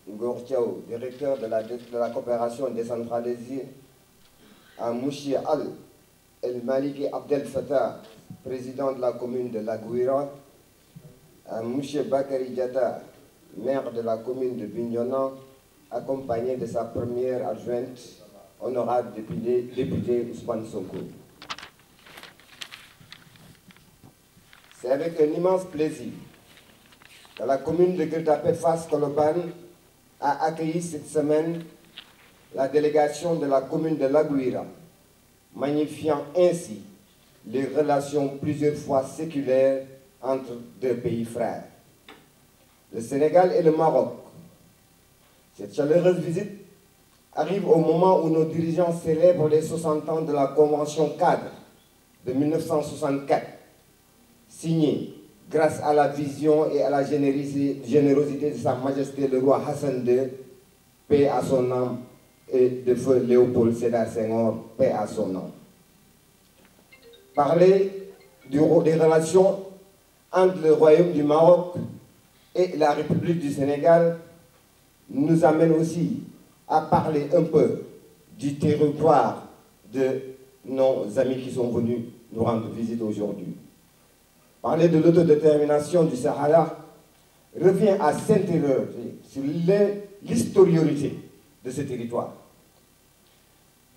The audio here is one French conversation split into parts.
Ngor Thiaw, directeur de la coopération décentralisée, à Mouchi Al El Maliki Abdel Fattah, président de la commune de Laguira, à Mouchi Bakari Diata, maire de la commune de Bignona, accompagné de sa première adjointe, honorable député Ousmane Sonko. C'est avec un immense plaisir que la commune de Gueule Tapée Fass Colobane a accueilli cette semaine la délégation de la commune de Laguira, magnifiant ainsi les relations plusieurs fois séculaires entre deux pays frères, le Sénégal et le Maroc. Cette chaleureuse visite arrive au moment où nos dirigeants célèbrent les 60 ans de la Convention cadre de 1964, signée grâce à la vision et à la générosité de Sa Majesté le roi Hassan II, paix à son âme, et de feu Léopold Sédar Senghor, paix à son nom. Parler des relations entre le Royaume du Maroc et la République du Sénégal nous amène aussi à parler un peu du territoire de nos amis qui sont venus nous rendre visite aujourd'hui. Parler de l'autodétermination du Sahara revient à s'interroger sur l'historiorité de ce territoire.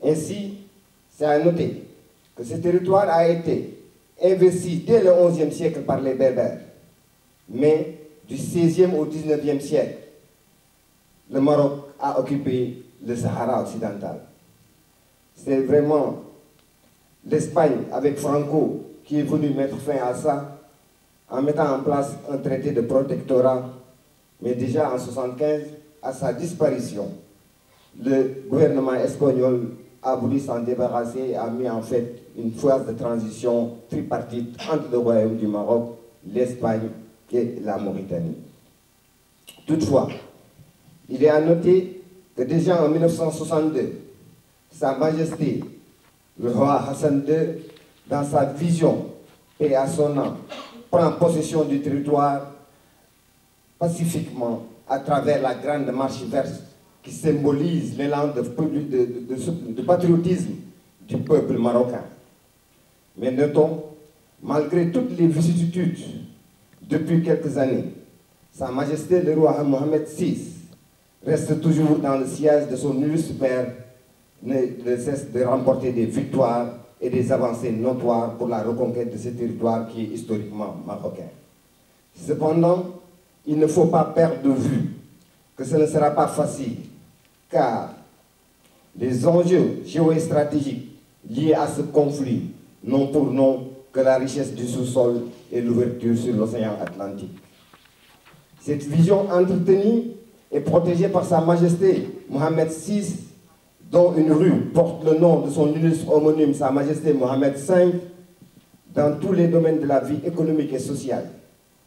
Ainsi, c'est à noter que ce territoire a été investi dès le XIe siècle par les Berbères, mais du XVIe au XIXe siècle, le Maroc a occupé le Sahara occidental. C'est vraiment l'Espagne, avec Franco, qui est venu mettre fin à ça, en mettant en place un traité de protectorat. Mais déjà en 1975, à sa disparition, le gouvernement espagnol a voulu s'en débarrasser et a mis en fait une phase de transition tripartite entre le Royaume du Maroc, l'Espagne et la Mauritanie. Toutefois, il est à noter que déjà en 1962, Sa Majesté, le roi Hassan II, dans sa vision et à son nom, prend possession du territoire pacifiquement à travers la grande marche verte qui symbolise l'élan de patriotisme du peuple marocain. Mais notons, malgré toutes les vicissitudes depuis quelques années, Sa Majesté le roi Mohamed VI reste toujours dans le sillage de son illustre père, ne cesse de remporter des victoires et des avancées notoires pour la reconquête de ce territoire qui est historiquement marocain. Cependant, il ne faut pas perdre de vue que ce ne sera pas facile, car les enjeux géostratégiques liés à ce conflit n'ont pour nom que la richesse du sous-sol et l'ouverture sur l'océan Atlantique. Cette vision entretenue est protégée par Sa Majesté Mohamed VI, dont une rue porte le nom de son illustre homonyme, Sa Majesté Mohamed V. Dans tous les domaines de la vie économique et sociale,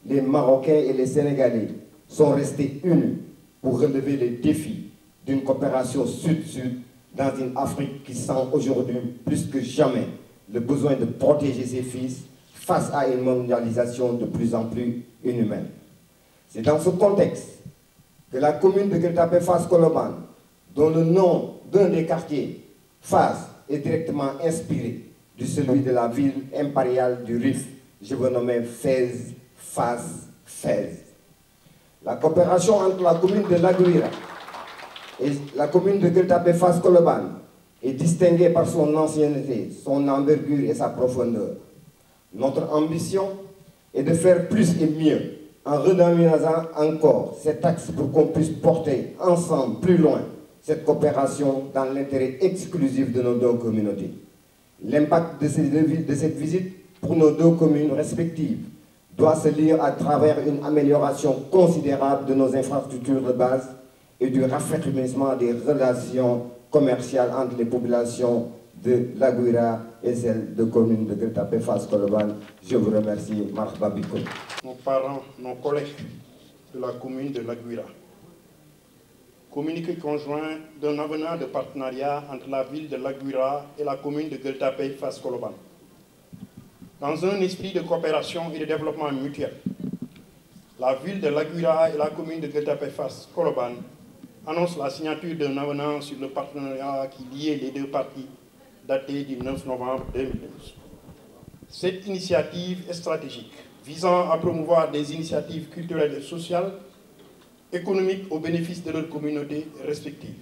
les Marocains et les Sénégalais sont restés unis pour relever les défis d'une coopération sud-sud dans une Afrique qui sent aujourd'hui plus que jamais le besoin de protéger ses fils face à une mondialisation de plus en plus inhumaine. C'est dans ce contexte que la commune de Gueule Tapée Fass Colobane, dont le nom d'un des quartiers, Fass, est directement inspiré de celui de la ville impériale du Rif, je veux nommer Fès, Fass, Fès. La coopération entre la commune de Laguira et la commune de Gueule Tapée Fass Colobane est distinguée par son ancienneté, son envergure et sa profondeur. Notre ambition est de faire plus et mieux en redynamisant encore cet axe pour qu'on puisse porter ensemble plus loin cette coopération dans l'intérêt exclusif de nos deux communautés. L'impact de cette visite pour nos deux communes respectives doit se lire à travers une amélioration considérable de nos infrastructures de base et du raffermissement des relations commerciales entre les populations de Laguira et celles de communes de Gueule Tapée Fass Colobane. Je vous remercie. Marhaba bikoum. Nos parents, nos collègues de la commune de Laguira, communiqué conjoint d'un avenant de partenariat entre la ville de Laguira et la commune de Gueule Tapée Fass Colobane. Dans un esprit de coopération et de développement mutuel, la ville de Laguira et la commune de Gueule Tapée Fass Colobane annonce la signature d'un avenant sur le partenariat qui liait les deux parties, daté du 9 novembre 2012. Cette initiative est stratégique, visant à promouvoir des initiatives culturelles et sociales, économiques au bénéfice de leurs communautés respectives.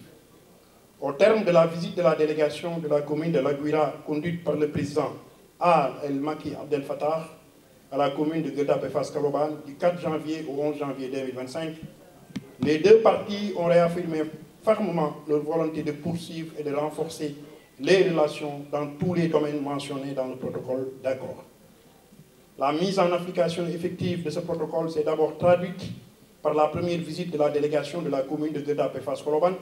Au terme de la visite de la délégation de la commune de l'Aguira, conduite par le président El Maki Abdel Fattah, à la commune de Guelta Fass Colobane, du 4 janvier au 11 janvier 2025, les deux parties ont réaffirmé fermement leur volonté de poursuivre et de renforcer les relations dans tous les domaines mentionnés dans le protocole d'accord. La mise en application effective de ce protocole s'est d'abord traduite par la première visite de la délégation de la commune de Guelta Fass Colobane.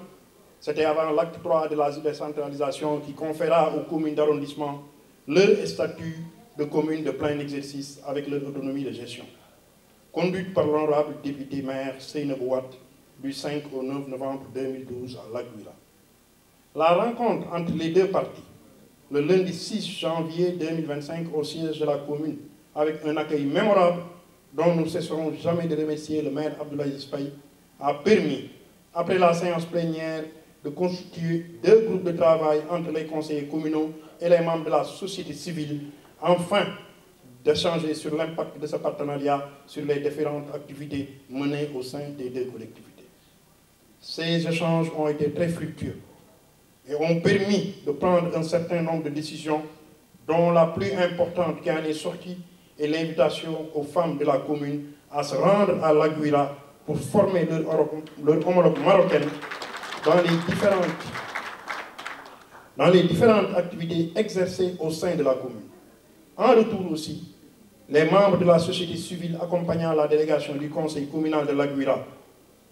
C'était avant l'acte 3 de la décentralisation qui conféra aux communes d'arrondissement leur statut de communes de plein exercice avec leur autonomie de gestion. Conduite par l'honorable député maire Seynabou Wade du 5 au 9 novembre 2012 à l'Aguira. La rencontre entre les deux parties, le lundi 6 janvier 2025 au siège de la commune, avec un accueil mémorable dont nous ne cesserons jamais de remercier le maire Abdoulaye Faye, a permis, après la séance plénière, de constituer deux groupes de travail entre les conseillers communaux et les membres de la société civile, afin d'échanger sur l'impact de ce partenariat sur les différentes activités menées au sein des deux collectivités. Ces échanges ont été très fructueux et ont permis de prendre un certain nombre de décisions, dont la plus importante qui en est sortie est l'invitation aux femmes de la commune à se rendre à l'Aguira pour former leur homologue marocaine dans les différentes activités exercées au sein de la commune. En retour aussi, les membres de la société civile accompagnant la délégation du conseil communal de l'Aguira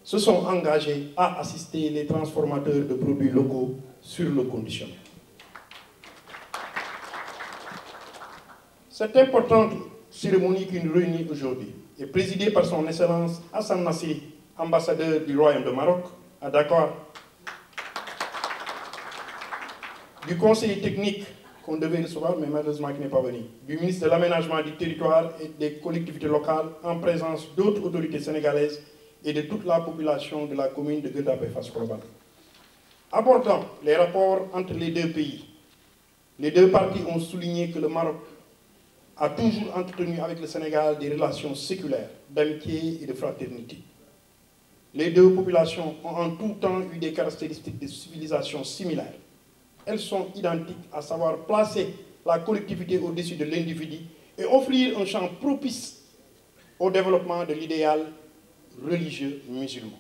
se sont engagés à assister les transformateurs de produits locaux sur le conditionnement. Cette importante cérémonie qui nous réunit aujourd'hui est présidée par son Excellence Hassan Nassiri, ambassadeur du Royaume de Maroc à Dakar, du conseiller technique qu'on devait recevoir, mais malheureusement qui n'est pas venu, du ministre de l'Aménagement du territoire et des collectivités locales, en présence d'autres autorités sénégalaises et de toute la population de la commune de Guelta Fass Colobane. Abordant les rapports entre les deux pays, les deux parties ont souligné que le Maroc a toujours entretenu avec le Sénégal des relations séculaires, d'amitié et de fraternité. Les deux populations ont en tout temps eu des caractéristiques de civilisation similaires. Elles sont identiques, à savoir placer la collectivité au-dessus de l'individu et offrir un champ propice au développement de l'idéal religieux musulman.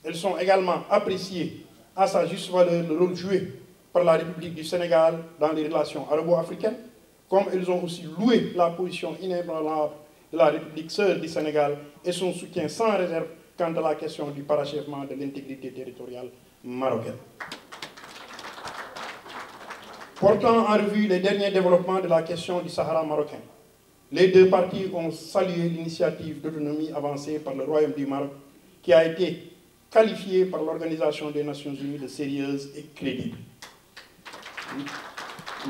Elles sont également appréciées à sa juste valeur le rôle joué par la République du Sénégal dans les relations arabo-africaines, comme elles ont aussi loué la position inébranlable de la République sœur du Sénégal et son soutien sans réserve quant à la question du parachèvement de l'intégrité territoriale marocaine. Portant en revue les derniers développements de la question du Sahara marocain, les deux parties ont salué l'initiative d'autonomie avancée par le Royaume du Maroc, qui a été qualifiée par l'Organisation des Nations Unies de sérieuse et crédible.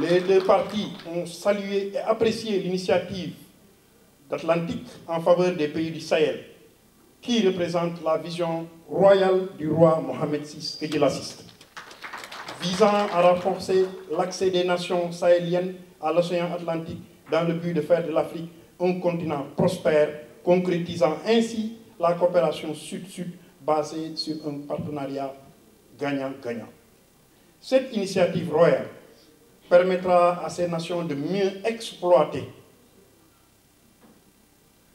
Les deux parties ont salué et apprécié l'initiative d'Atlantique en faveur des pays du Sahel, qui représente la vision royale du roi Mohamed VI, que Dieu l'assiste, visant à renforcer l'accès des nations sahéliennes à l'océan Atlantique dans le but de faire de l'Afrique un continent prospère, concrétisant ainsi la coopération sud-sud basée sur un partenariat gagnant-gagnant. Cette initiative royale permettra à ces nations de mieux exploiter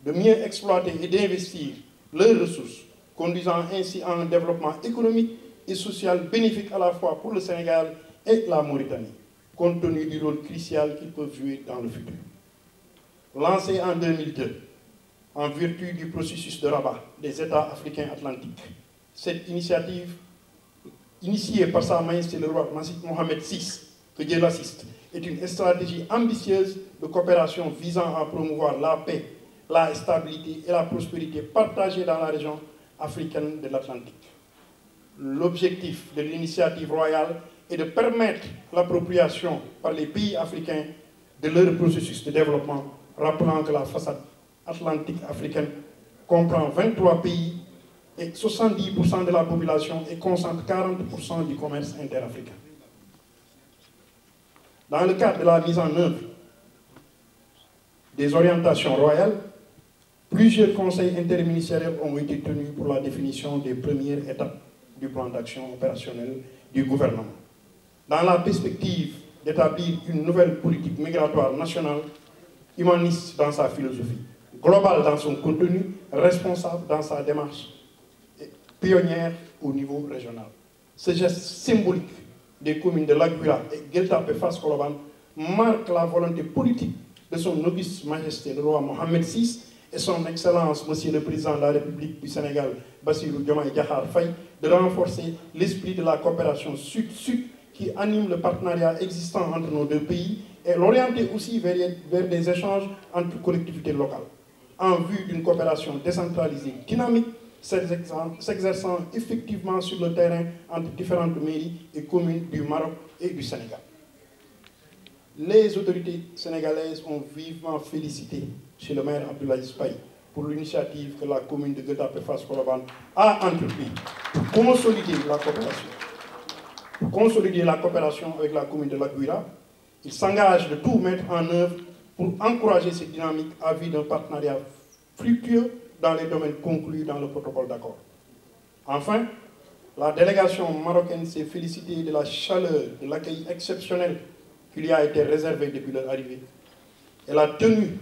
et d'investir leurs ressources, conduisant ainsi à un développement économique et social bénéfique à la fois pour le Sénégal et la Mauritanie, compte tenu du rôle crucial qu'ils peuvent jouer dans le futur. Lancée en 2002, en vertu du processus de Rabat des États africains atlantiques, cette initiative, initiée par Sa Majesté le roi Mohamed VI, que Dieu l'assiste, est une stratégie ambitieuse de coopération visant à promouvoir la paix, la stabilité et la prospérité partagée dans la région africaine de l'Atlantique. L'objectif de l'initiative royale est de permettre l'appropriation par les pays africains de leur processus de développement, rappelant que la façade atlantique africaine comprend 23 pays et 70% de la population et concentre 40% du commerce interafricain. Dans le cadre de la mise en œuvre des orientations royales, plusieurs conseils interministériels ont été tenus pour la définition des premières étapes du plan d'action opérationnel du gouvernement, dans la perspective d'établir une nouvelle politique migratoire nationale, humaniste dans sa philosophie, globale dans son contenu, responsable dans sa démarche et pionnière au niveau régional. Ce geste symbolique des communes de Laguira et Gueltapé Fass Colobane marque la volonté politique de son auguste majesté le roi Mohamed VI et son excellence monsieur le président de la République du Sénégal Bassirou Diomaye Diakhar Faye de renforcer l'esprit de la coopération sud-sud qui anime le partenariat existant entre nos deux pays et l'orienter aussi vers des échanges entre collectivités locales en vue d'une coopération décentralisée dynamique s'exerçant effectivement sur le terrain entre différentes mairies et communes du Maroc et du Sénégal. Les autorités sénégalaises ont vivement félicité chez le maire Abdoulaye Spaye pour l'initiative que la commune de Gueltapé Fass Colobane a entreprise pour consolider la coopération avec la commune de Laguira. Il s'engage de tout mettre en œuvre pour encourager cette dynamique à vue d'un partenariat fructueux dans les domaines conclus dans le protocole d'accord. Enfin, la délégation marocaine s'est félicitée de la chaleur, de l'accueil exceptionnel qui lui a été réservé depuis leur arrivée. Elle a tenu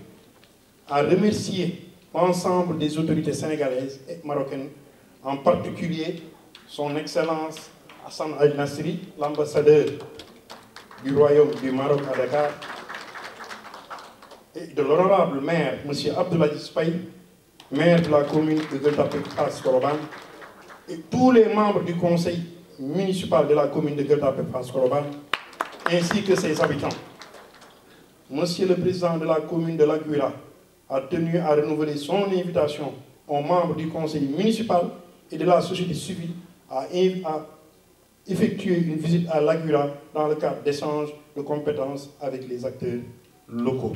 à remercier l'ensemble des autorités sénégalaises et marocaines, en particulier son Excellence Hassan Al-Nasri, l'ambassadeur du Royaume du Maroc à Dakar, et de l'honorable maire, M. Abdoulaye Spaye, maire de la commune de Gueltapé Fass Colobane, et tous les membres du conseil municipal de la commune de Gueltapé Fass Colobane, ainsi que ses habitants. Monsieur le président de la commune de Laguira a tenu à renouveler son invitation aux membres du conseil municipal et de la société civile à effectuer une visite à Laguira dans le cadre d'échanges de compétences avec les acteurs locaux.